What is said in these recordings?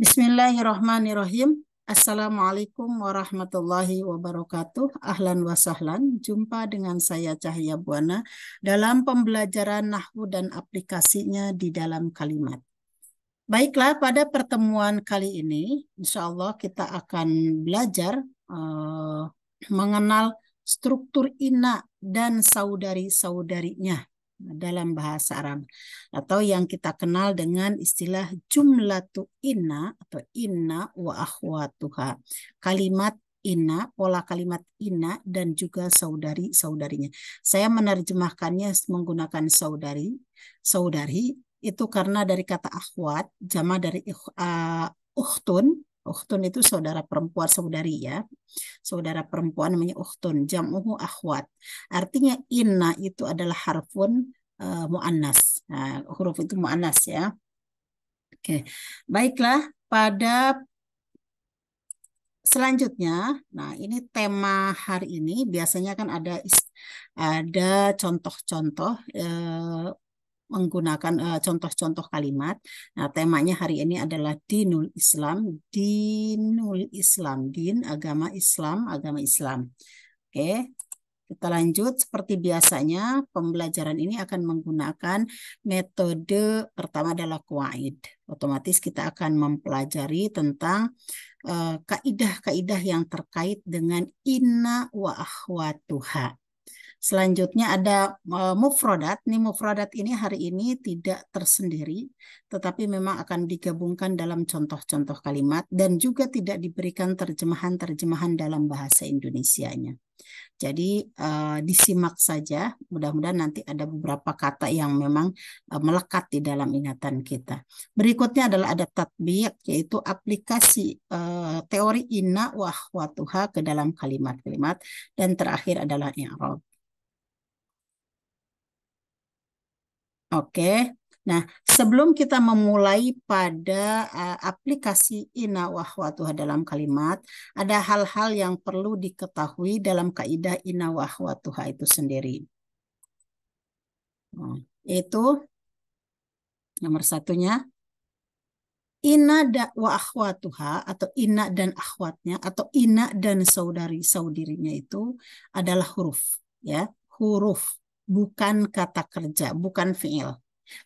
Bismillahirrahmanirrahim. Assalamualaikum warahmatullahi wabarakatuh. Ahlan wa sahlan. Jumpa dengan saya Cahya Buana dalam pembelajaran nahwu dan aplikasinya di dalam kalimat. Baiklah, pada pertemuan kali ini, insya Allah kita akan belajar mengenal struktur inna dan saudari-saudarinya dalam bahasa Arab, atau yang kita kenal dengan istilah jumlatu inna atau inna wa akhwatuha. Kalimat inna, pola kalimat inna dan juga saudari-saudarinya. Saya menerjemahkannya menggunakan saudari itu karena dari kata akhwat, jama dari ukhtun. Ukhtun itu saudara perempuan, saudari ya. Saudara perempuan namanya ukhtun, jam'uhu akhwat. Artinya inna itu adalah harfun mu'annas. Nah, huruf itu mu'annas ya. Oke. Baiklah, pada selanjutnya, nah ini tema hari ini biasanya kan ada contoh-contoh menggunakan contoh-contoh kalimat. Nah, temanya hari ini adalah dinul Islam, dinul Islam, din agama Islam, agama Islam. Oke, kita lanjut. Seperti biasanya, pembelajaran ini akan menggunakan metode pertama adalah qawaid. Otomatis kita akan mempelajari tentang kaidah-kaidah yang terkait dengan inna wa akhwatuha. Selanjutnya ada mufradat. Nih mufradat ini hari ini tidak tersendiri, tetapi memang akan digabungkan dalam contoh-contoh kalimat dan juga tidak diberikan terjemahan-terjemahan dalam bahasa Indonesianya. Jadi disimak saja, mudah-mudahan nanti ada beberapa kata yang memang melekat di dalam ingatan kita. Berikutnya adalah ada tatbiq, yaitu aplikasi teori inna wa akhwatuha ke dalam kalimat-kalimat. Dan terakhir adalah i'rab. Oke, nah sebelum kita memulai pada aplikasi inna wa akhwatuha dalam kalimat, ada hal-hal yang perlu diketahui dalam kaidah inna wa akhwatuha itu sendiri. Itu nomor satunya, inna wa akhwatuha atau inna dan akhwatnya atau inna dan saudari-saudirinya itu adalah huruf, ya, huruf. Bukan kata kerja, bukan fi'il.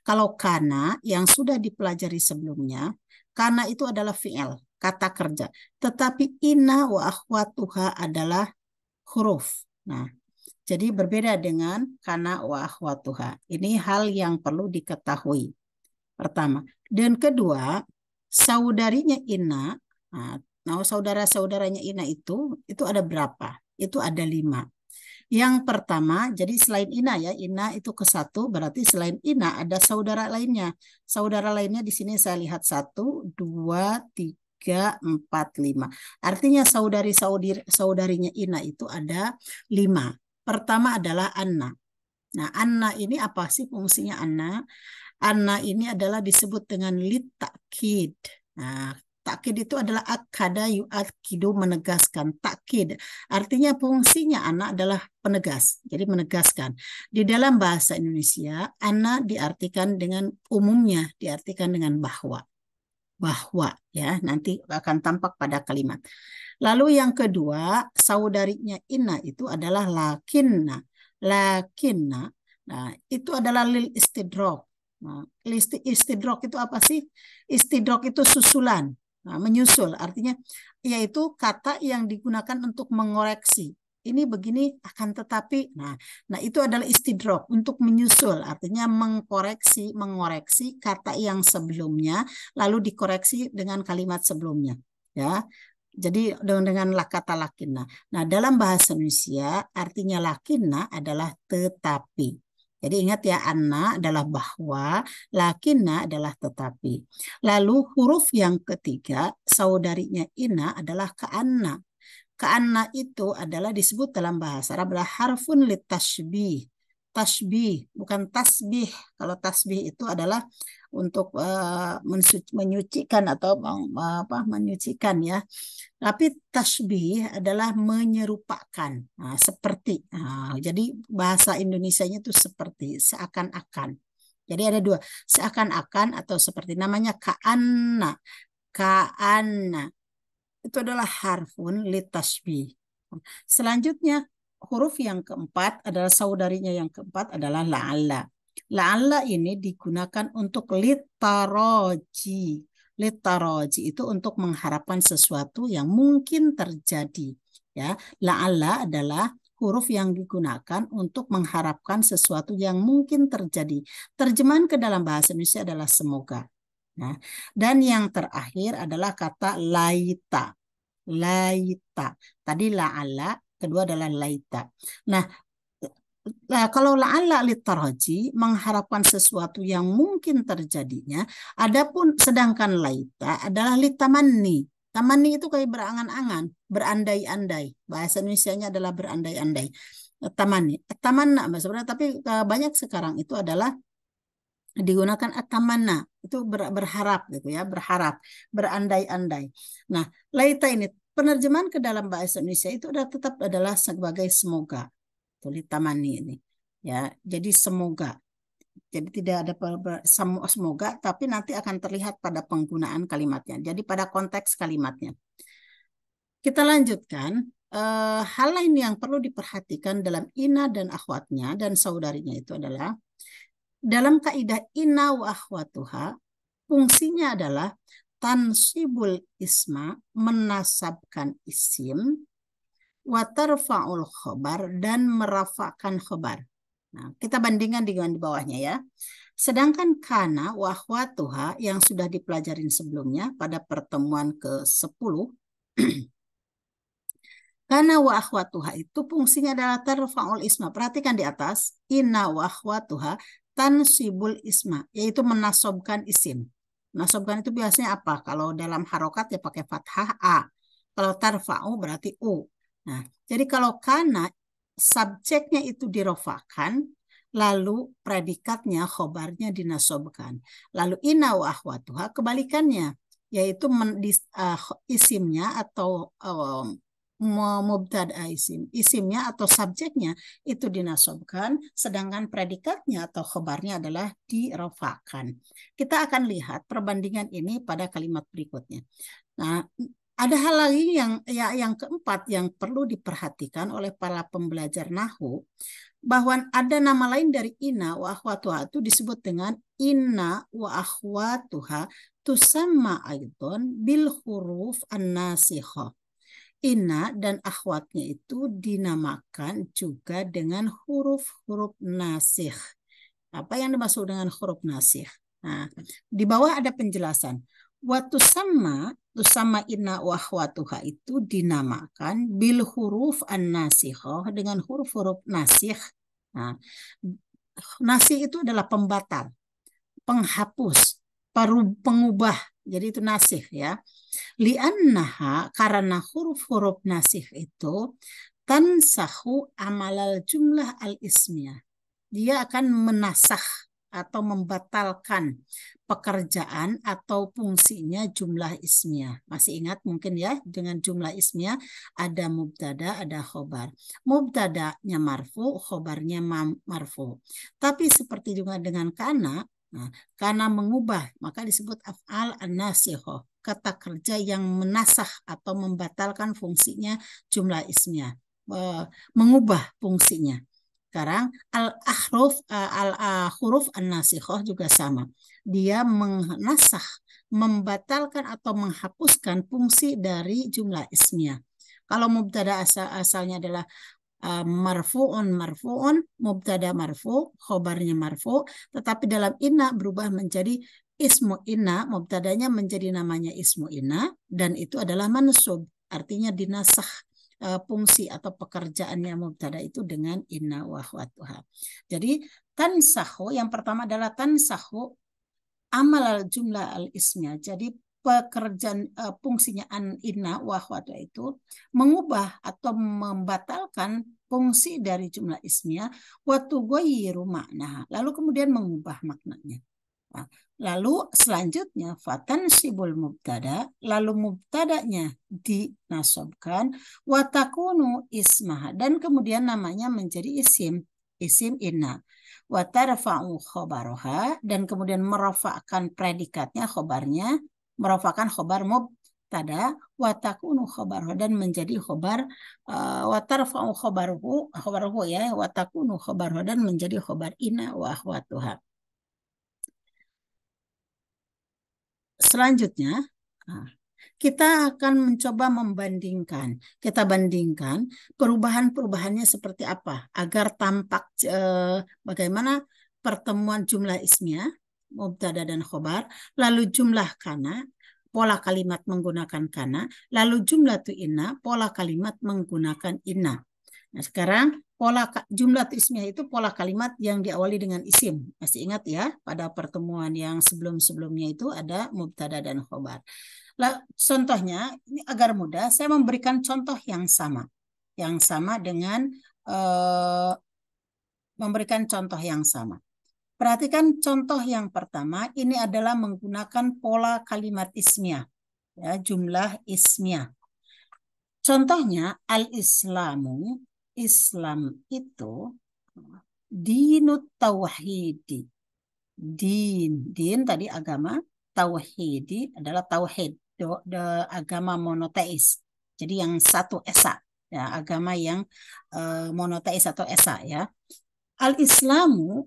Kalau kana yang sudah dipelajari sebelumnya, kana itu adalah fi'il, kata kerja. Tetapi inna wa akhwatuha adalah huruf. Nah, jadi berbeda dengan kana wa akhwatuha. Ini hal yang perlu diketahui. Pertama. Dan kedua, saudarinya inna, nah saudara-saudaranya inna itu ada berapa? Itu ada 5. Yang pertama, jadi selain Ina ya, Ina itu ke 1, berarti selain Ina ada saudara lainnya. Saudara lainnya di sini saya lihat 1, 2, 3, 4, 5. Artinya saudarinya Ina itu ada 5. Pertama adalah Anna. Nah, Anna ini apa sih fungsinya Anna? Anna ini adalah disebut dengan litakid. Nah, takkid itu adalah akada yu'akidu, menegaskan. Takkid artinya fungsinya ana adalah penegas, jadi menegaskan. Di dalam bahasa Indonesia, ana diartikan dengan umumnya diartikan dengan bahwa. Bahwa ya, nanti akan tampak pada kalimat. Lalu yang kedua, saudarinya inna itu adalah lakinna. Lakinna, nah itu adalah lil istidrok. Nah, istidrok itu apa sih? Istidrok itu susulan. Nah, menyusul artinya yaitu kata yang digunakan untuk mengoreksi. Ini begini akan tetapi. Nah itu adalah istidrok, untuk menyusul, artinya mengoreksi kata yang sebelumnya lalu dikoreksi dengan kalimat sebelumnya. Ya. Jadi dengan kata lakinna. Nah, dalam bahasa Indonesia artinya lakinna adalah tetapi. Jadi ingat ya, anna adalah bahwa, lakinna adalah tetapi. Lalu huruf yang ketiga, saudarinya inna adalah ka'anna. Ka'anna itu adalah disebut dalam bahasa Arab adalah harfun litashbih. Tasbih, bukan tasbih. Kalau tasbih itu adalah untuk menyucikan atau menyucikan ya. Tapi tasbih adalah menyerupakan, seperti. Jadi bahasa Indonesianya itu seperti, seakan-akan. Jadi ada 2, seakan-akan atau seperti. Namanya ka'anna. ka'anna. Itu adalah harfun litashbih. Selanjutnya huruf yang keempat adalah saudarinya yang keempat adalah la'alla. La'alla ini digunakan untuk litaraji. Litaraji itu untuk mengharapkan sesuatu yang mungkin terjadi. Ya, la'alla adalah huruf yang digunakan untuk mengharapkan sesuatu yang mungkin terjadi. Terjemahan ke dalam bahasa Indonesia adalah semoga. Nah, dan yang terakhir adalah kata laita. Laita. Tadi la'alla, kedua adalah laita. Nah, kalau la'alla litaraji mengharapkan sesuatu yang mungkin terjadinya, adapun sedangkan laita adalah litamanni. Tamanni itu kayak berangan-angan, berandai-andai. Bahasa Indonesianya adalah berandai-andai. Tamanni, tamanna sebenarnya, tapi banyak sekarang itu adalah digunakan atamanna, itu berharap gitu ya, berharap, berandai-andai. Nah, laita ini penerjemahan ke dalam bahasa Indonesia itu tetap adalah sebagai semoga. Tulis tamani ini. Ya, jadi semoga. Jadi tidak ada semoga, tapi nanti akan terlihat pada penggunaan kalimatnya. Jadi pada konteks kalimatnya. Kita lanjutkan. Hal lain yang perlu diperhatikan dalam ina dan akhwatnya dan saudarinya itu adalah dalam kaidah inna wa akhwatuha, fungsinya adalah tansibul isma, menasabkan isim, wa tarfa'ul khobar, dan merafakkan khobar. Nah, kita bandingkan dengan di bawahnya ya. Sedangkan kana wa akhwatuha yang sudah dipelajarin sebelumnya pada pertemuan ke-10, kana wa akhwatuha itu fungsinya adalah tarfa'ul isma. Perhatikan di atas, inna wa akhwatuha tansibul isma, yaitu menasobkan isim. Menasobkan itu biasanya apa? Kalau dalam harokat ya pakai fathah A. Kalau tarfa'u berarti U. Nah, jadi kalau kana subjeknya itu dirofakan, lalu predikatnya khobarnya dinasobkan. Lalu inna wa akhwatuha kebalikannya, yaitu isimnya atau mubtada isimnya atau subjeknya itu dinasobkan, sedangkan predikatnya atau khobarnya adalah dirofakan. Kita akan lihat perbandingan ini pada kalimat berikutnya. Nah, ada hal lagi yang keempat yang perlu diperhatikan oleh para pembelajar nahwu, bahwa ada nama lain dari inna wa akhwatuha itu disebut dengan inna wa akhwatuha tusamma aidon bil huruf an-nasikhah. Inna dan akhwatnya itu dinamakan juga dengan huruf-huruf nasikh. Apa yang dimaksud dengan huruf nasikh? Nah, di bawah ada penjelasan. Waktu sama inna wa akhwatuha itu dinamakan bil huruf an-nasikhah, dengan huruf-huruf nasikh. Nah, nasikh itu adalah pembatal, penghapus, pengubah. Jadi itu nasikh ya. Li'annaha, karena huruf-huruf nasikh itu tansahu amalal jumlah al-ismiyah. Dia akan menasakh atau membatalkan pekerjaan atau fungsinya jumlah ismiyah. Masih ingat mungkin ya, dengan jumlah ismiyah ada mubtada, ada khobar. Mubtadanya marfu, khobarnya marfu. Tapi seperti juga dengan kana, nah, karena mengubah, maka disebut af'al an-nasikhah, kata kerja yang menasakh atau membatalkan fungsinya jumlah ismiyah, mengubah fungsinya. Sekarang huruf an-nasikhah juga sama. Dia menasakh, membatalkan atau menghapuskan fungsi dari jumlah ismiyah. Kalau mubtada asalnya adalah marfu'un, mubtada marfu, khobarnya marfu, tetapi dalam inna berubah menjadi ismu inna, mubtadanya menjadi namanya ismu inna, dan itu adalah mansub, artinya dinasakh fungsi atau pekerjaannya mubtada itu dengan inna wa akhwatuha. Jadi tansahu yang pertama adalah tansahu amal jumlah al-ismiyah. Jadi pekerjaan fungsinya inna wa akhwatuha itu mengubah atau membatalkan fungsi dari jumlah ismiyah, wa tughayyiru maknaha, lalu kemudian mengubah maknanya. Nah, lalu selanjutnya fatansibul mubtada, lalu mubtadanya dinasobkan, wa takunu ismaha, dan kemudian namanya menjadi isim inna, wa tarfa'u khobaroha, dan kemudian merafa'kan predikatnya, khobarnya, merupakan khobar mubtada, wa takunu khobarhu, dan menjadi khobar, wa tarfa'u khobarhu ya, wa takunu khobarhu, dan menjadi khobar inna wa akhwatuha. Selanjutnya, kita akan mencoba membandingkan. Kita bandingkan perubahan-perubahannya seperti apa agar tampak bagaimana pertemuan jumlah ismiyah, mubtada dan khobar, lalu jumlah kana, pola kalimat menggunakan kana, lalu jumlah tu inna, pola kalimat menggunakan inna. Nah, sekarang jumlah ismiyah itu pola kalimat yang diawali dengan isim. Masih ingat ya, pada pertemuan yang sebelum-sebelumnya itu ada mubtada dan khobar. Contohnya, ini agar mudah, saya memberikan contoh yang sama. Yang sama dengan memberikan contoh yang sama. Perhatikan contoh yang pertama, ini adalah menggunakan pola kalimat ismiyah. Ya, jumlah ismiyah. Contohnya, al-islamu, Islam itu dinut tauhidi. Din tadi agama, tauhidi adalah tauhid, agama monoteis. Jadi yang satu esa, ya, agama yang monoteis atau esa ya. Al-Islamu,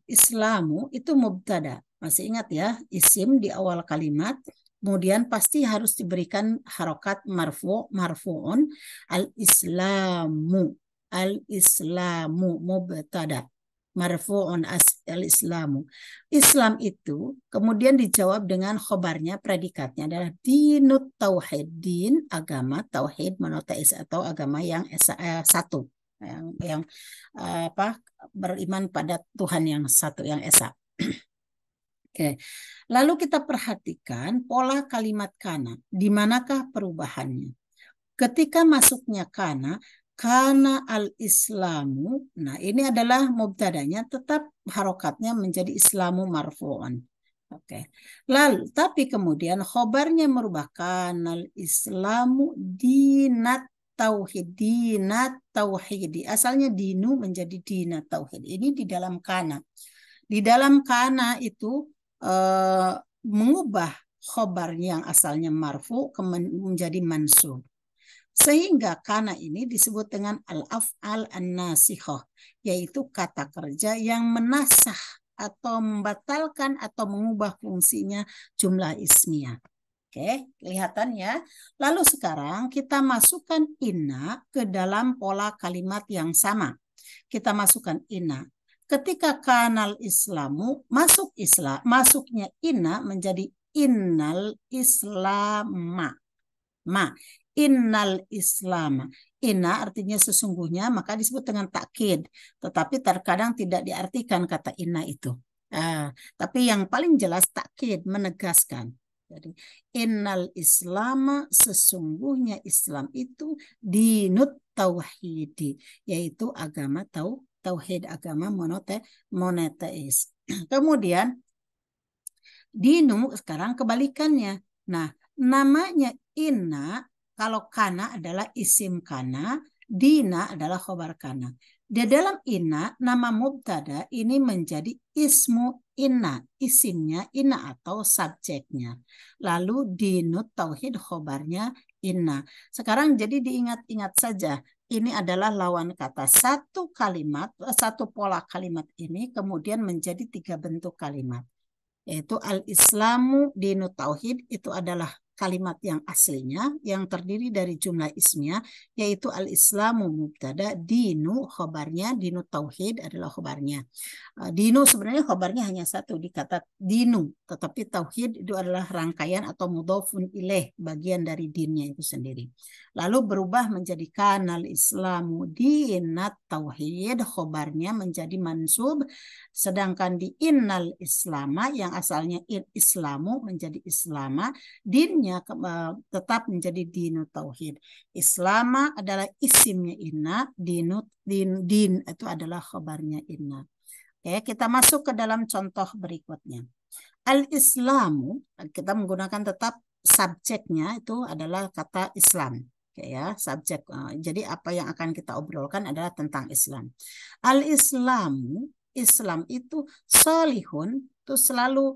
Islamu itu mubtada. Masih ingat ya, isim di awal kalimat. Kemudian pasti harus diberikan harokat marfu'un. Al-Islamu. Al-Islamu mubtada. Marfu'un al-Islamu. Islam itu kemudian dijawab dengan khobarnya, predikatnya adalah dinut tauhid. Din, agama, tauhid, monoteis atau agama yang satu. Yang beriman pada Tuhan yang satu, yang esa. Oke. Lalu kita perhatikan pola kalimat kana. Di manakah perubahannya? Ketika masuknya kana al-Islamu. Nah, ini adalah mubtadanya, tetap harokatnya menjadi Islamu marfu'un. Oke. Lalu, tapi kemudian khobarnya merubah kanal Islamu dinat tauhidi. Asalnya dinu menjadi dinat tauhid. Ini di dalam kana. Di dalam kana itu mengubah khobar yang asalnya marfu menjadi mansub. Sehingga kana ini disebut dengan al-af'al an-nasikhah, yaitu kata kerja yang menasah atau membatalkan atau mengubah fungsinya jumlah ismiyah. Oke, kelihatan ya. Lalu sekarang kita masukkan inna ke dalam pola kalimat yang sama. Kita masukkan inna. Ketika kanal Islamu masuknya inna menjadi innal islama. Innal Islam. Inna artinya sesungguhnya, maka disebut dengan takkid. Tetapi terkadang tidak diartikan kata inna itu. Tapi yang paling jelas takkid, menegaskan. Jadi innal Islam, sesungguhnya Islam itu dinut tauhidi, yaitu agama tauhid, agama monoteis. Kemudian dinu sekarang kebalikannya. Nah, namanya inna, kalau kana adalah isim kana, dina adalah khobar kana. Di dalam inna, nama mubtada ini menjadi ismu inna, isimnya inna atau subjeknya. Lalu dinut tauhid khobarnya inna. Sekarang jadi diingat-ingat saja, ini adalah lawan kata. Satu pola kalimat ini kemudian menjadi 3 bentuk kalimat. Yaitu al-Islamu dinut tauhid, itu adalah kalimat yang aslinya yang terdiri dari jumlah ismiyah, yaitu al-Islamu mubtada, dinu khobarnya, dinu tauhid adalah khobarnya. Dinu sebenarnya khobarnya hanya satu di kata dinu, tetapi tauhid itu adalah rangkaian atau mudhofun ilaih, bagian dari dinnya itu sendiri. Lalu berubah menjadi kanal Islamu dinat tauhid, khobarnya menjadi mansub, sedangkan di innal Islama yang asalnya Islamu menjadi Islama, dinnya tetap menjadi dinu tauhid. Islama adalah isimnya inna, din itu adalah khabarnya inna. Oke, kita masuk ke dalam contoh berikutnya. Al-Islamu, kita menggunakan tetap subjeknya itu adalah kata Islam. Oke ya, subjek. Jadi apa yang akan kita obrolkan adalah tentang Islam. Al-Islamu, Islam itu solihun, itu selalu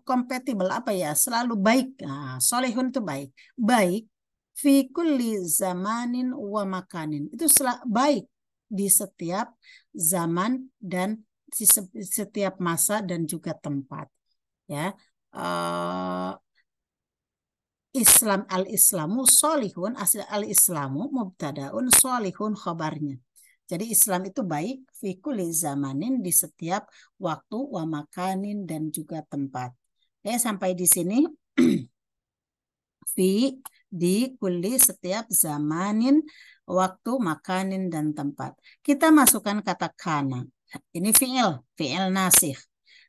compatible, apa ya, selalu baik. Nah, solihun itu baik. Baik fi kulli zamanin wa makanin. Itu baik di setiap zaman dan di setiap masa dan juga tempat. Ya. Uh, Islam al-Islamu solihun, asli al-Islamu mubtadaun solihun khobarnya. Jadi Islam itu baik fi kulli zamanin, di setiap waktu, wa makanin, dan juga tempat. Oke, sampai di sini. Fi, di, kulli, setiap, zamanin, waktu, makanin, dan tempat. Kita masukkan kata kana. Ini fi'il nasikh.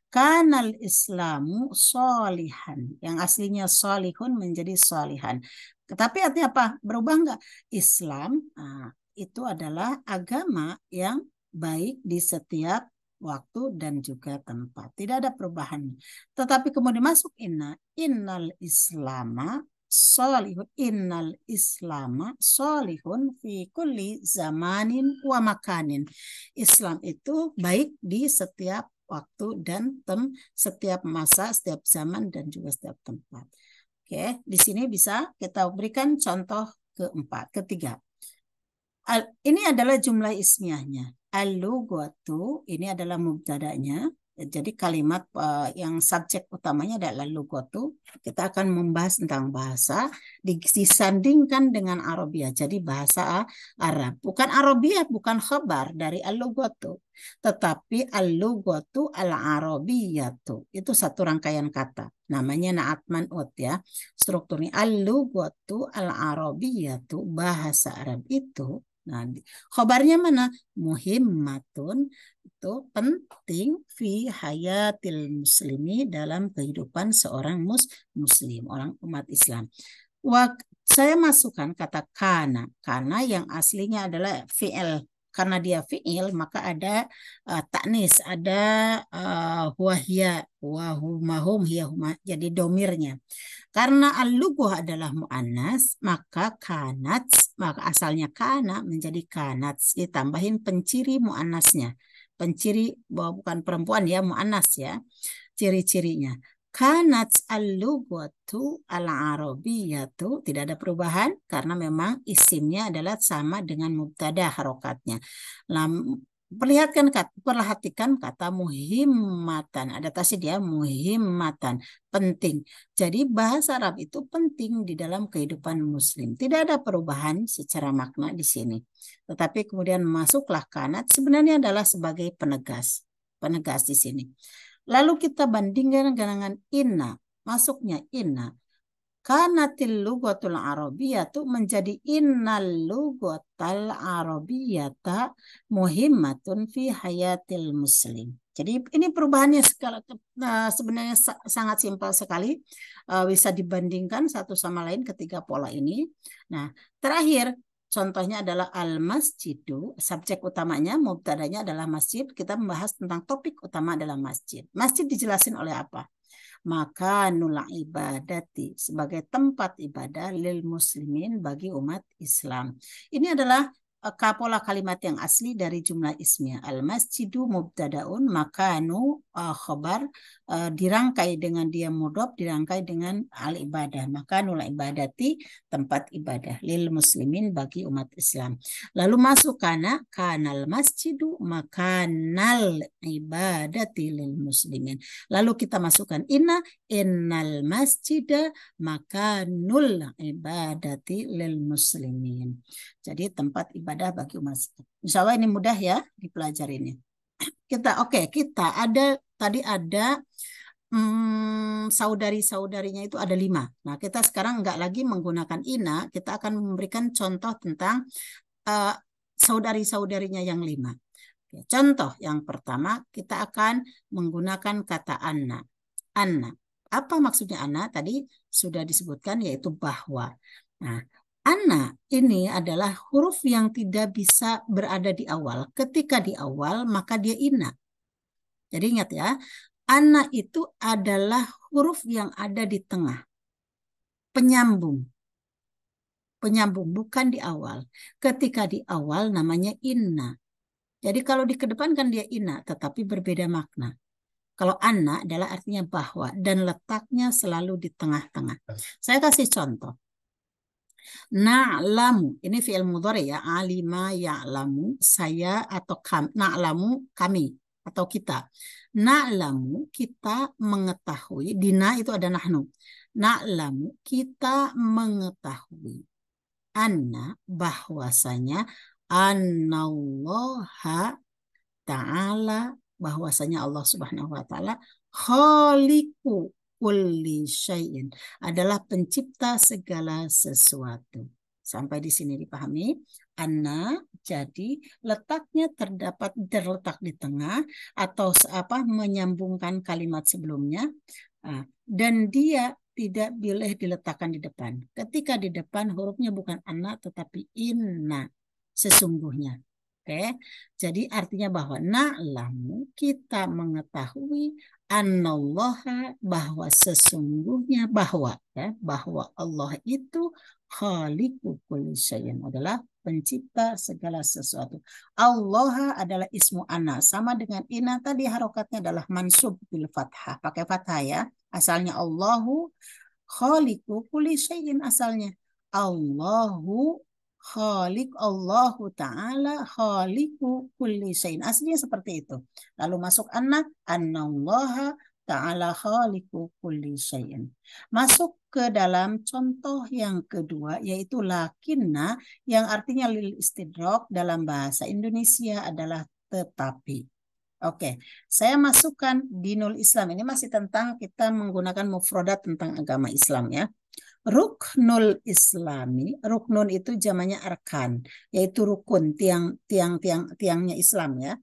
Kanal Islamu solihan. Yang aslinya solihun menjadi solihan. Tapi artinya apa? Berubah enggak? Islam itu adalah agama yang baik di setiap waktu dan juga tempat. Tidak ada perubahan. Tetapi kemudian masuk innal islama solihun, innal islama solihun fi kulli zamanin wa makanin. Islam itu baik di setiap waktu dan setiap masa, setiap zaman, dan juga setiap tempat. Oke, di sini bisa kita berikan contoh ketiga. Ini adalah jumlah ismiyahnya. Al-lughatu, ini adalah mubtada'nya. Jadi kalimat yang subjek utamanya adalah lughatu. Kita akan membahas tentang bahasa disandingkan dengan Arabia. Jadi bahasa Arab. Bukan Arabia, bukan khabar dari al-lughatu. Tetapi al-lughatu al-arabiyatu. Itu satu rangkaian kata. Namanya na'at man'ut ya. Strukturnya al-lughatu al-arabiyatu. Bahasa Arab itu. Nah, khobarnya mana? Muhimmatun, itu penting fi hayatil muslimi, dalam kehidupan seorang muslim, orang umat Islam. Saya masukkan kata kana. Kana yang aslinya adalah fi'il. Karena dia fi'il, maka ada taknis, ada huwahya, wahumahum, hiyahuma, jadi domirnya. Karena al-lughah adalah mu'annas, maka kanats, maka asalnya kana menjadi kanats, ditambahin penciri mu'annasnya. Penciri, bukan perempuan ya, mu'annas ya, ciri-cirinya. Kanats al-lughatu al-arabiyatu, tidak ada perubahan karena memang isimnya adalah sama dengan mubtada harokatnya. Perhatikan kata muhimmatan. Ada tasydid dia, muhimmatan, penting. Jadi bahasa Arab itu penting di dalam kehidupan muslim. Tidak ada perubahan secara makna di sini. Tetapi kemudian masuklah kanat, sebenarnya adalah sebagai penegas. Penegas di sini. Lalu kita bandingkan dengan inna. Masuknya inna. Kanatil lughatul arabiyyatu menjadi innal lughatal arabiyyata muhimmatun fi hayatil muslim. Jadi ini perubahannya sebenarnya sangat simpel sekali. Bisa dibandingkan satu sama lain ketiga pola ini. Nah, terakhir contohnya adalah al-masjidu, subjek utamanya, mubtadanya adalah masjid. Kita membahas tentang topik utama adalah masjid. Masjid dijelasin oleh apa? Maka nula ibadati, sebagai tempat ibadah lil muslimin, bagi umat Islam. Ini adalah pola kalimat yang asli dari jumlah ismiyah. Al-masjidu mubtadaun, makanu khobar, dirangkai dengan dia mudhof, dirangkai dengan al-ibadah. Maka nula ibadati, tempat ibadah lil muslimin, bagi umat Islam. Lalu masuk kanal masjidu makanal ibadati lil muslimin. Lalu kita masukkan innal masjida makanul ibadati lil muslimin. Jadi tempat ibadah bagi umat. Insya Allah ini mudah ya dipelajari ini. Kita tadi ada saudari-saudarinya itu ada 5. Nah, kita sekarang nggak lagi menggunakan ina, kita akan memberikan contoh tentang saudari-saudarinya yang 5. Contoh yang pertama, kita akan menggunakan kata anna. Anna. Apa maksudnya anna? Tadi sudah disebutkan, yaitu bahwa. Nah, anna ini adalah huruf yang tidak bisa berada di awal. Ketika di awal, maka dia inna. Jadi ingat ya, anna itu adalah huruf yang ada di tengah. Penyambung. Penyambung, bukan di awal. Ketika di awal namanya inna. Jadi kalau dikedepankan dia inna, tetapi berbeda makna. Kalau anna adalah artinya bahwa dan letaknya selalu di tengah-tengah. Saya kasih contoh. Na'lamu, ini fi'il mudhari ya, alima ya'lamu, saya atau na'lamu kami atau kita. Na'lamu kita mengetahui, dina itu ada nahnu. Na'lamu kita mengetahui. Anna bahwasanya annallaha ta'ala bahwasanya Allah Subhanahu wa taala khaliqu kulli syai'in adalah pencipta segala sesuatu. Sampai di sini dipahami? Anna jadi letaknya terletak di tengah atau menyambungkan kalimat sebelumnya. Dan dia tidak boleh diletakkan di depan. Ketika di depan hurufnya bukan anna tetapi inna sesungguhnya. Oke. Jadi artinya bahwa na'lamu kita mengetahui annallaha bahwa sesungguhnya bahwa Allah itu khaliqu kulli syai'in adalah pencipta segala sesuatu. Allah adalah ismu ana sama dengan ina tadi harokatnya adalah mansub bil fathah pakai fathah ya. Asalnya Allahu khaliqu kulli syai'in asalnya. Allahu khaliq Allahu ta'ala khaliqu kulli syai'in. Aslinya seperti itu. Lalu masuk anna annallaha ta'ala khaliqu kulli syai'in. Masuk ke dalam contoh yang kedua yaitu lakinna yang artinya lil istidrak dalam bahasa Indonesia adalah tetapi. Oke, saya masukkan dinul Islam. Ini masih tentang kita menggunakan mufradat tentang agama Islam ya. Ruknul Islami, ruknun itu jamannya arkan, yaitu rukun tiangnya Islam ya.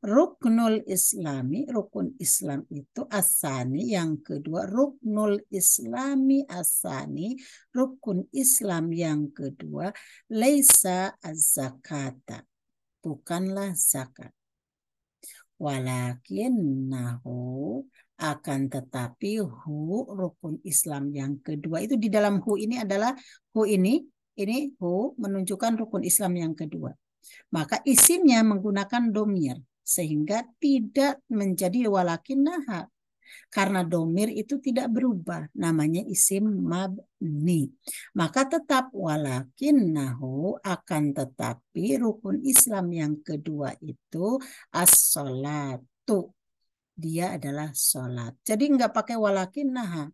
Ruknul Islami, rukun Islam itu asani yang kedua, ruknul Islami asani, rukun Islam yang kedua, laisa az-zakata, bukanlah zakat. Walakinnahu akan tetapi rukun Islam yang kedua itu di dalam ini adalah ini menunjukkan rukun Islam yang kedua. Maka isimnya menggunakan domir sehingga tidak menjadi walakinnaha. Karena domir itu tidak berubah, namanya isim mabni. Maka tetap walakinnahu akan tetapi rukun Islam yang kedua itu as-sholatu. Dia adalah sholat. Jadi nggak pakai walakinnaha.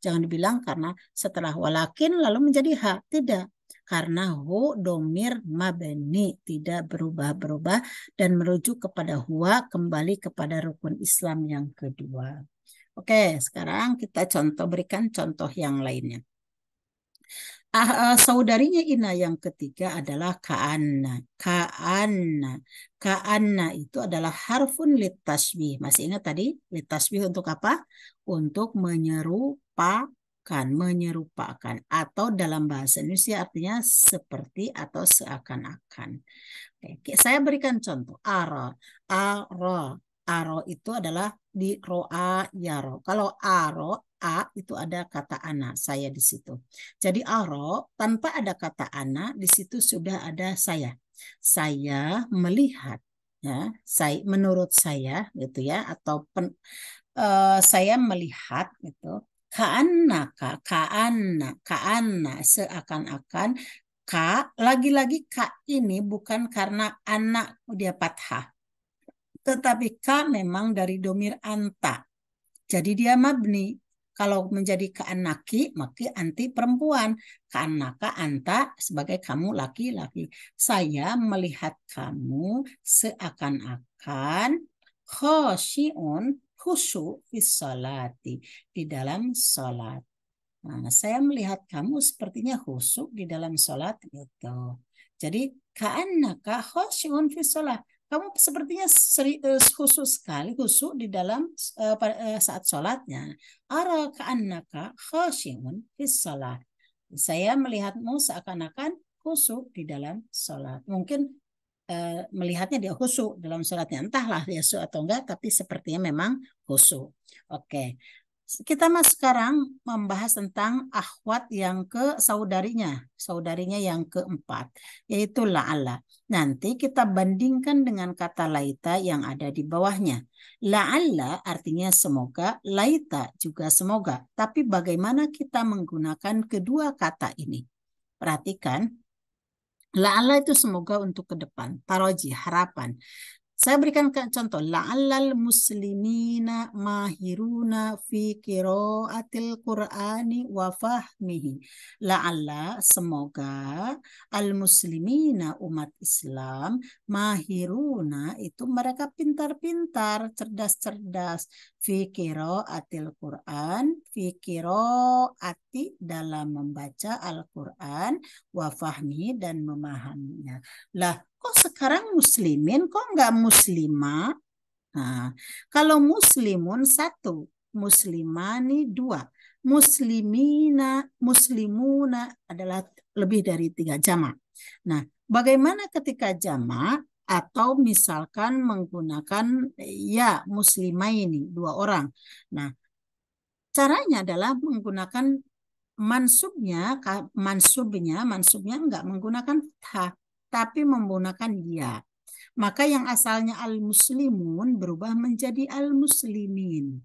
Jangan dibilang karena setelah walakin lalu menjadi ha. Tidak. Karena domir mabni tidak berubah-berubah dan merujuk kepada huwa kembali kepada rukun Islam yang kedua. Oke, sekarang kita berikan contoh yang lainnya. Saudarinya Ina yang ketiga adalah Ka'anna. Ka'anna itu adalah harfun litasbih. Masih ingat tadi litasbih untuk apa? Untuk menyerupakan. Atau dalam bahasa Indonesia artinya seperti atau seakan-akan. Oke, saya berikan contoh. Aro itu adalah di ro'a yaro. Kalau aro a itu ada kata ana, saya di situ. Jadi aro tanpa ada kata ana di situ sudah ada saya. Saya melihat ya, menurut saya gitu ya atau saya melihat gitu. Ka'anna seakan-akan lagi-lagi ka ini bukan karena anak dia fathah. Tetapi ka memang dari domir anta. Jadi dia mabni. Kalau menjadi ka'annaki, maka anti perempuan. Ka'annaka anta sebagai kamu laki-laki. Saya melihat kamu seakan-akan khosyi'un khusyuk fis sholati di dalam sholat. Nah, saya melihat kamu sepertinya khusyuk di dalam sholat gitu. Jadi ka'annaka khosyi'un fis sholat. Kamu sepertinya khusyuk sekali, khusyuk di dalam saat sholatnya. Ara ka'annaka khosyi'un fis sholat. Saya melihatmu seakan-akan khusyuk di dalam sholat. Mungkin melihatnya dia khusyuk dalam sholatnya. Entahlah dia khusyuk atau enggak, tapi sepertinya memang khusyuk. Oke. Kita sekarang membahas tentang akhwat yang ke saudarinya yang keempat, yaitu la'alla. Nanti kita bandingkan dengan kata laita yang ada di bawahnya. La'alla artinya semoga, laita juga semoga. Tapi bagaimana kita menggunakan kedua kata ini? Perhatikan, la'alla itu semoga untuk ke depan, taroji, harapan. Saya berikan contoh. La'allal muslimina mahiruna fi qiraatil Qur'ani wa fahmihi. La'alla semoga al muslimina umat Islam mahiruna itu mereka pintar-pintar, cerdas-cerdas fi qiraatil Qur'an, fi qiraati dalam membaca Al-Qur'an wa fahmihi dan memahaminya. Lah, kok sekarang muslimin, kok nggak muslimah? Nah, kalau muslimun satu, muslimani dua, muslimuna adalah lebih dari 3 jamak. Nah, bagaimana ketika jamak atau misalkan menggunakan ya muslimaini 2 orang? Nah, caranya adalah menggunakan mansubnya enggak menggunakan fathah, tapi menggunakan ya. Maka yang asalnya al-muslimun berubah menjadi al-muslimin.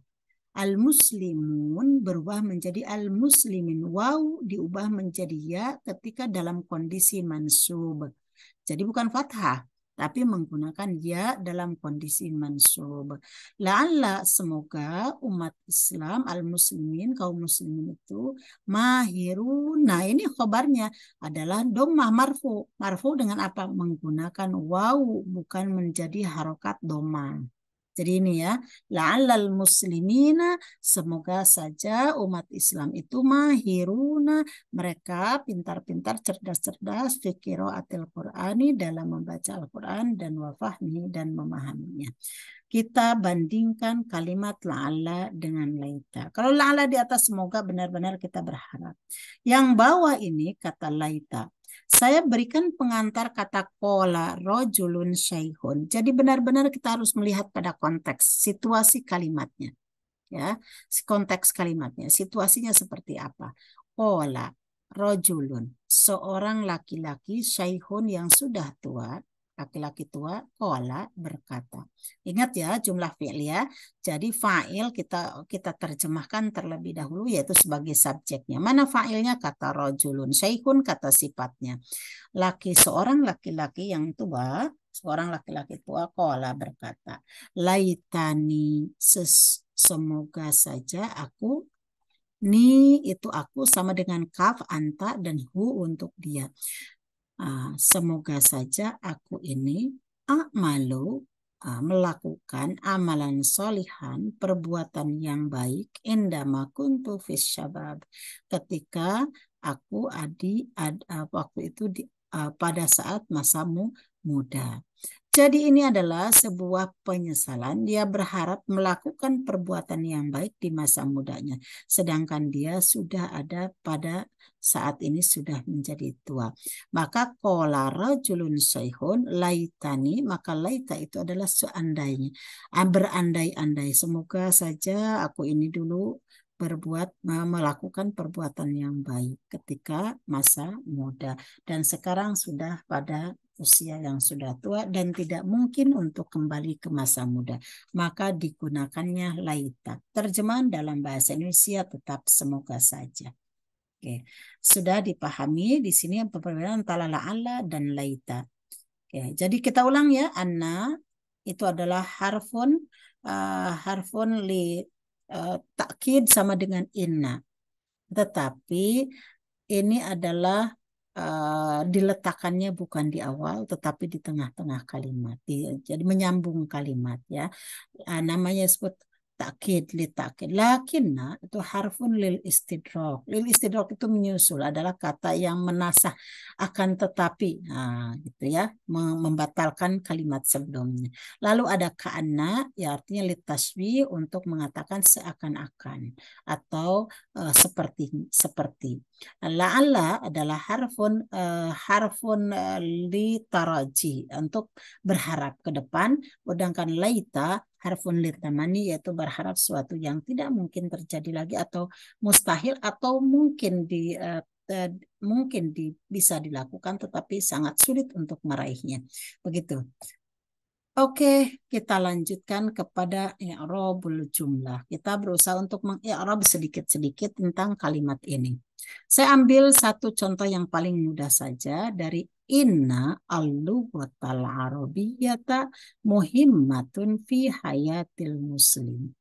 Al-muslimun berubah menjadi al-muslimin. Waw diubah menjadi ya ketika dalam kondisi mansub. Jadi bukan fathah, tapi menggunakan ya dalam kondisi mansub. La'alla semoga umat Islam al-muslimin, kaum muslimin itu mahirun. Nah, ini khobarnya adalah dhammah marfu. Marfu dengan apa? Menggunakan waw, bukan menjadi harokat dhammah. Jadi ini ya, la'allal muslimina, semoga saja umat Islam itu mahiruna, mereka pintar-pintar, cerdas-cerdas fi qiraatil Qur'ani dalam membaca Al-Qur'an dan wafahmi dan memahaminya. Kita bandingkan kalimat la'alla dengan laita. Kalau la'alla di atas semoga benar-benar kita berharap. Yang bawah ini kata laita. Saya berikan pengantar kata kola rojulun syaihun. Jadi benar-benar kita harus melihat pada konteks, situasi kalimatnya. Ya, konteks kalimatnya, situasinya seperti apa. Kola rojulun, seorang laki-laki syaihun yang sudah tua, laki-laki tua, kola berkata. Ingat ya jumlah fi'il ya. Jadi fa'il kita terjemahkan terlebih dahulu yaitu sebagai subjeknya. Mana fa'ilnya? Kata rojulun. Syaihun kata sifatnya. Seorang laki-laki yang tua, seorang laki-laki tua kola berkata, laitani semoga saja aku, ni itu aku sama dengan kaf, anta, dan hu untuk dia. Semoga saja aku ini melakukan amalan solihan, perbuatan yang baik, indama kuntu fis syabab, ketika aku waktu itu pada saat masamu muda. Jadi ini adalah sebuah penyesalan. Dia berharap melakukan perbuatan yang baik di masa mudanya. Sedangkan dia sudah ada pada saat ini sudah menjadi tua. Maka qala rajulun syaihun laitani, maka laita itu adalah seandainya. Berandai-andai. Semoga saja aku ini dulu melakukan perbuatan yang baik ketika masa muda. Dan sekarang sudah pada usia yang sudah tua dan tidak mungkin untuk kembali ke masa muda, maka digunakannya laita. Terjemahan dalam bahasa Indonesia tetap semoga saja. Oke, sudah dipahami di sini perbedaan antara la'alla dan laita. Oke, jadi kita ulang ya, anna itu adalah harfun li takkid sama dengan inna. Tetapi ini adalah diletakkannya bukan di awal tetapi di tengah-tengah kalimat. Jadi menyambung kalimat ya. Namanya disebut takkid, li takkid. Lakinna itu harfun lil istidrak. Lil istidrak itu menyusul, adalah kata yang menasah akan tetapi. Nah, gitu ya, membatalkan kalimat sebelumnya. Lalu ada ka'anna, ya artinya li tasbih, untuk mengatakan seakan-akan atau seperti. La'alla adalah harfun li taraji, untuk berharap ke depan, sedangkan laita harfun litamani, yaitu berharap sesuatu yang tidak mungkin terjadi lagi atau mustahil atau mungkin bisa dilakukan tetapi sangat sulit untuk meraihnya. Begitu. Oke, kita lanjutkan kepada i'rabul jumlah. Kita berusaha untuk mengi'rab sedikit-sedikit tentang kalimat ini. Saya ambil satu contoh yang paling mudah saja dari inna al-lughatal arabiyyata muhimmatun fi hayatil muslim.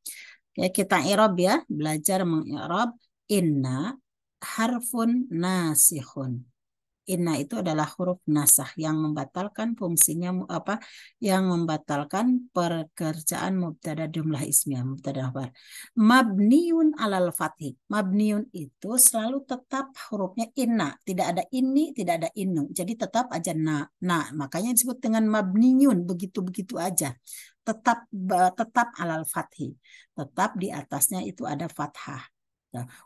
Oke, kita i'rab ya, belajar mengi'rab inna harfun nasikhun. Inna itu adalah huruf nasah yang membatalkan fungsinya apa? Yang membatalkan pekerjaan mubtada jumlah ismiyah, mubtada khabar. Mabniun alal fathih. Mabniun itu selalu tetap hurufnya inna, tidak ada ini, tidak ada inu. Jadi tetap aja na. Nah, makanya disebut dengan mabniun, begitu-begitu aja. Tetap alal fathih. Tetap di atasnya itu ada fathah.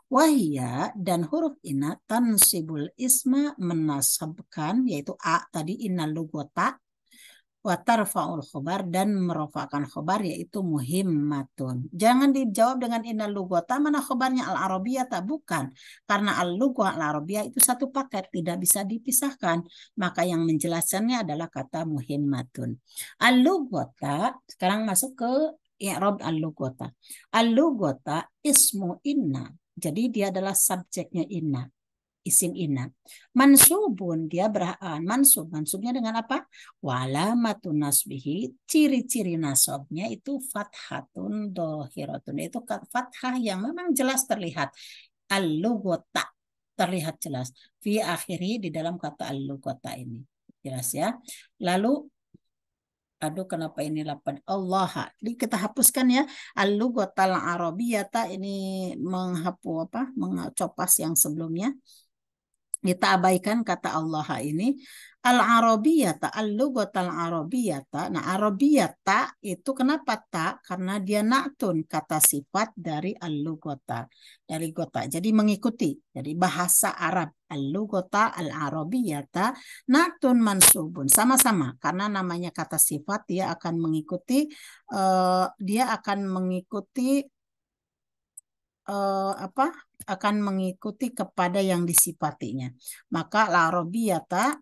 Wahia dan huruf inna tansibul isma menasabkan, yaitu a tadi inna lugota, wa tarfa'ul khobar dan merofakkan khobar, yaitu muhimmatun. Jangan dijawab dengan inna lugota mana khobarnya al-arabiyah, tak bukan, karena al-lugha al-arabiyah itu satu paket, tidak bisa dipisahkan. Maka yang menjelaskannya adalah kata muhimmatun. Al-lugota, sekarang masuk ke i'rab al-lughata. Al-lughata ismu inna. Jadi dia adalah subjeknya inna, isim inna. Mansubun, dia mansub. Mansubnya dengan apa? Walamatun nasbihi, ciri-ciri nasabnya itu fathatun dohiratun. Itu fathah yang memang jelas terlihat. Al-lughata, terlihat jelas. Fi akhiri, di dalam kata al-lughata ini. Jelas ya. Lalu aduh, kenapa ini 8? Allah. Jadi kita hapuskan ya. Al-lughatal arabiyyata ini menghapus apa? Mencopas yang sebelumnya. Kita abaikan kata Allah ini. Al-arabiyyata, al-lughatal arabiyyata. Nah, arabiyyata itu kenapa tak? Karena dia na'tun, kata sifat dari al-lughata, dari gota. Jadi mengikuti. Jadi bahasa Arab. Al-lughata al-arabiyyata na'tun mansubun. Sama-sama karena namanya kata sifat, dia akan mengikuti apa? Akan mengikuti kepada yang disifatinya. Maka al-arabiyata,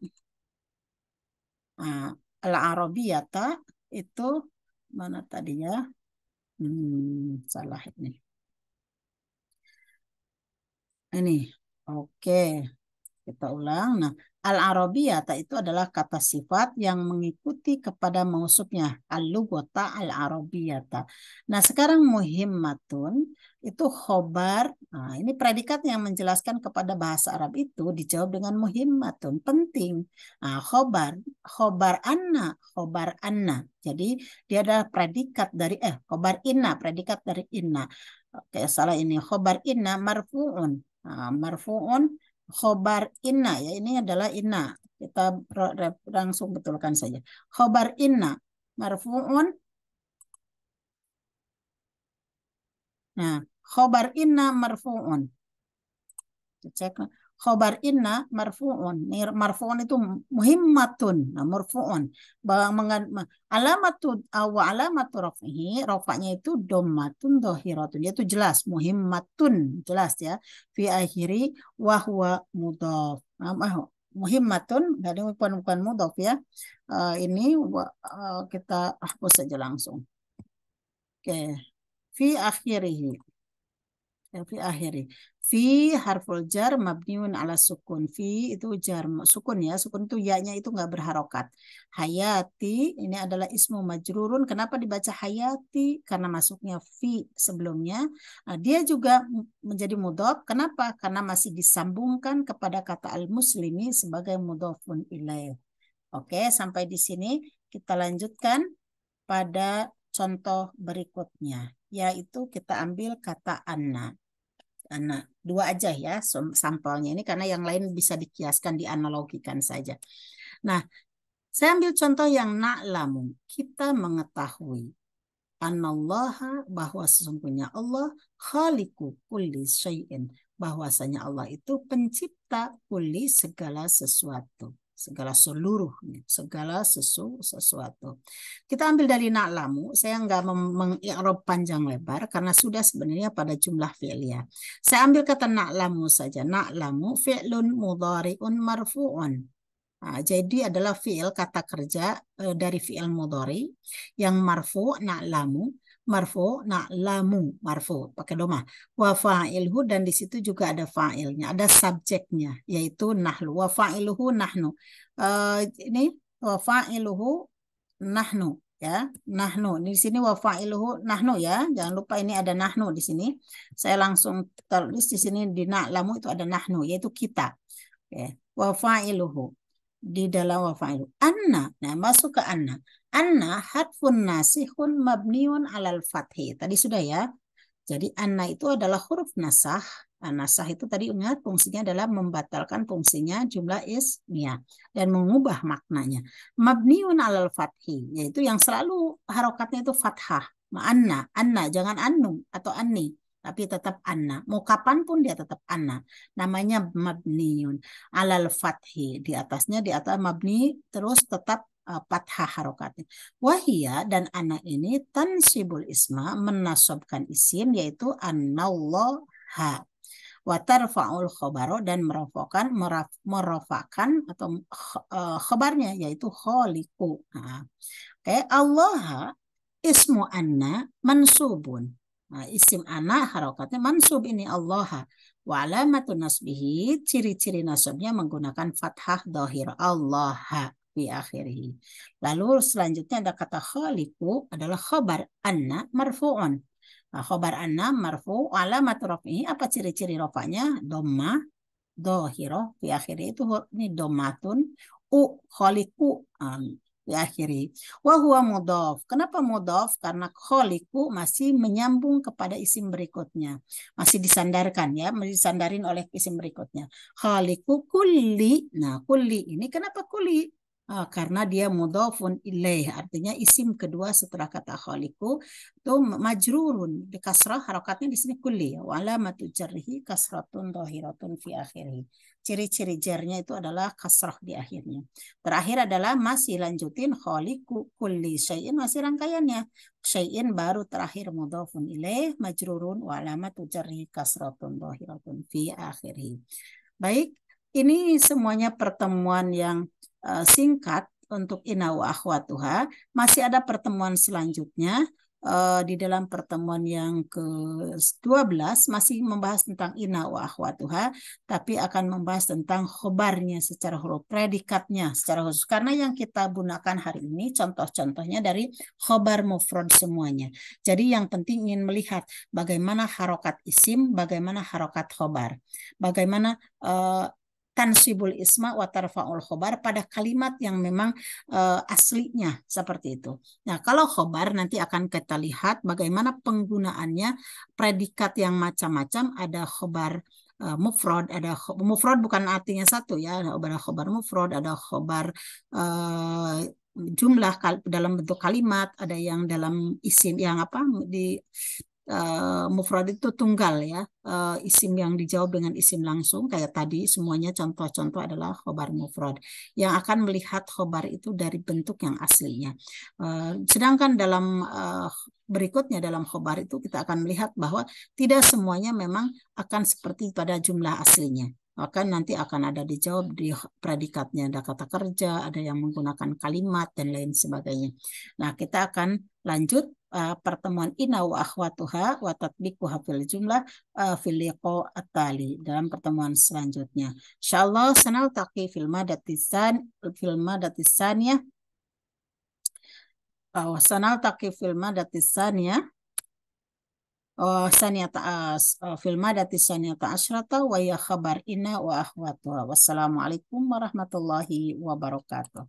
al-arabiyata itu mana tadinya? Salah ini. Ini. Oke. Kita ulang. Nah, al-arabiyata itu adalah kata sifat yang mengikuti kepada mausufnya. Al-lughata al-arabiyata. Nah, sekarang muhimmatun itu khobar. Nah, ini predikat yang menjelaskan kepada bahasa Arab itu dijawab dengan muhimmatun. Penting. Nah, khobar anna, khobar anna. Jadi, dia adalah predikat dari, khobar inna, predikat dari inna. Oke, salah ini. Khobar inna marfu'un. Nah, marfu'un khobar inna, ya ini adalah inna. Kita langsung betulkan saja. Khobar inna marfu'un. Nah, khobar inna marfu'un. Cek. Khobar inna marfu'un. Marfu'un itu muhimmatun. Nah, marfu'un. Alamatu wa alamatu rafihi, rafa'nya itu dommatun dohiratun. Itu jelas muhimmatun, jelas ya. Fi akhiri wa huwa mudhaf. Muhimmatun, jadi bukan mudhaf ya. Ini kita hapus saja langsung. Oke. Fi akhirihi. Fi akhiri. Fi harful jar mabniun ala sukun. Fi itu jar sukun ya. Sukun itu ya-nya itu nggak berharokat. Hayati ini adalah ismu majrurun. Kenapa dibaca hayati? Karena masuknya fi sebelumnya. Nah, dia juga menjadi mudhof. Kenapa? Karena masih disambungkan kepada kata al-muslimi sebagai mudhofun ilaih. Oke, sampai di sini kita lanjutkan pada contoh berikutnya, yaitu kita ambil kata anna. Nah, dua aja ya sampelnya ini karena yang lain bisa dikiaskan, dianalogikan saja. Nah, saya ambil contoh yang na'lamu. Kita mengetahui anallaha, bahwa sesungguhnya Allah khaliqu kulli syai'in, bahwasanya Allah itu pencipta kulli segala sesuatu. segala seluruhnya, segala sesuatu. Kita ambil dari na'lamu, saya nggak mengi'rab panjang lebar karena sudah sebenarnya pada jumlah fi'liyah. Saya ambil kata na'lamu saja. Na'lamu fi'lun mudhari'un marfu'un. Nah, jadi adalah fi'il kata kerja dari fi'il mudhari yang marfu na'lamu marfu pakai domah wa fa'ilhu, dan di situ juga ada fa'ilnya, ada subjeknya yaitu nahlu. Wa fa'iluhu nahnu. Ini wa fa'iluhu nahnu ya, nahnu di sini wa fa'iluhu nahnu ya, jangan lupa ini ada nahnu di sini. Saya langsung tulis di sini di na'lamu itu ada nahnu yaitu kita. Oke. Wa fa'iluhu di dalam wa fa'iluhu. Anna, nah masuk ke anna. Anna harfun nasihun mabniun alal fathi. Tadi sudah ya. Jadi anna itu adalah huruf nasah. Nasah itu tadi ingat fungsinya adalah membatalkan fungsinya jumlah ismiyah dan mengubah maknanya. Mabniun alal fathi, yaitu yang selalu harokatnya itu fathah. Anna, anna, jangan annu atau anni, tapi tetap anna. Mau kapan pun dia tetap anna. Namanya mabniun alal fathi. Di atasnya di atas mabni terus tetap fathah harokatnya. Wahia, dan anna ini tansibul isma, menasobkan isim yaitu anallaha. Wa tarfa'ul khobaro, dan merofakan atau khobarnya yaitu kholiku. Nah, oke, Allah ismu anna mansubun. Nah, isim anna harokatnya mansub ini Allah. Wa alamatun nasbihi, ciri-ciri nasabnya menggunakan fathah dhahir Allah di akhirih. Lalu selanjutnya ada kata khaliqu adalah khabar anna marfu'un. Nah, khabar anna marfu' alamat rafi'i, apa ciri-ciri rafa'nya? Dhammah dhahirah di akhirih, itu ini dhammatun khaliqu di akhirih. Wa huwa mudhaf. Kenapa mudhaf? Karena khaliqu masih menyambung kepada isim berikutnya. Masih disandarkan ya, masih disandarin oleh isim berikutnya. Khaliqu kulli. Nah, kulli ini kenapa kulli? Karena dia mudhafun ilaih, artinya isim kedua setelah kata khaliqu itu majrurun di kasrah, harokatnya di sini kulli. Wa alamatu jarrihi kasratun dhahiratun fi akhirih. Ciri-ciri jarnya itu adalah kasrah di akhirnya. Terakhir adalah masih lanjutin khaliqu kulli syai'in, masih rangkaiannya. Syai'in baru terakhir mudhafun ilaih majrurun wa alamatu jarrihi kasratun dhahiratun fi akhirih. Baik, ini semuanya pertemuan yang singkat untuk inna wa akhwatuha. Masih ada pertemuan selanjutnya di dalam pertemuan yang ke-12 masih membahas tentang inna wa akhwatuha, tapi akan membahas tentang khobarnya secara huruf, predikatnya secara khusus. Karena yang kita gunakan hari ini contoh-contohnya dari khobar mufrad semuanya. Jadi yang penting ingin melihat bagaimana harokat isim, bagaimana harokat khobar, bagaimana tansibul isma wa tarfa'ul khobar pada kalimat yang memang aslinya seperti itu. Nah, kalau khobar nanti akan kita lihat bagaimana penggunaannya, predikat yang macam-macam. Ada khobar mufrad, ada mufrad bukan artinya satu ya, ada khobar mufrad, ada khobar jumlah dalam bentuk kalimat, ada yang dalam isim yang apa di mufrad itu tunggal ya, isim yang dijawab dengan isim langsung kayak tadi. Semuanya contoh-contoh adalah khobar mufrad yang akan melihat khobar itu dari bentuk yang aslinya. Sedangkan dalam berikutnya dalam khobar itu kita akan melihat bahwa tidak semuanya memang akan seperti pada jumlah aslinya. Maka nanti akan ada dijawab di predikatnya, ada kata kerja, ada yang menggunakan kalimat dan lain sebagainya. Nah, kita akan lanjut pertemuan inna wa akhwatuha wa tatbiquha fil jumlah fil liqa at-tali, dalam pertemuan selanjutnya. Insyaallah sanaltaqi fil madatisan ya. Sanaltaqi fil madatisan ya. Fil madatisan ya ta'asyrata wa ya khabar inna wa akhwatuha. Wassalamualaikum warahmatullahi wabarakatuh.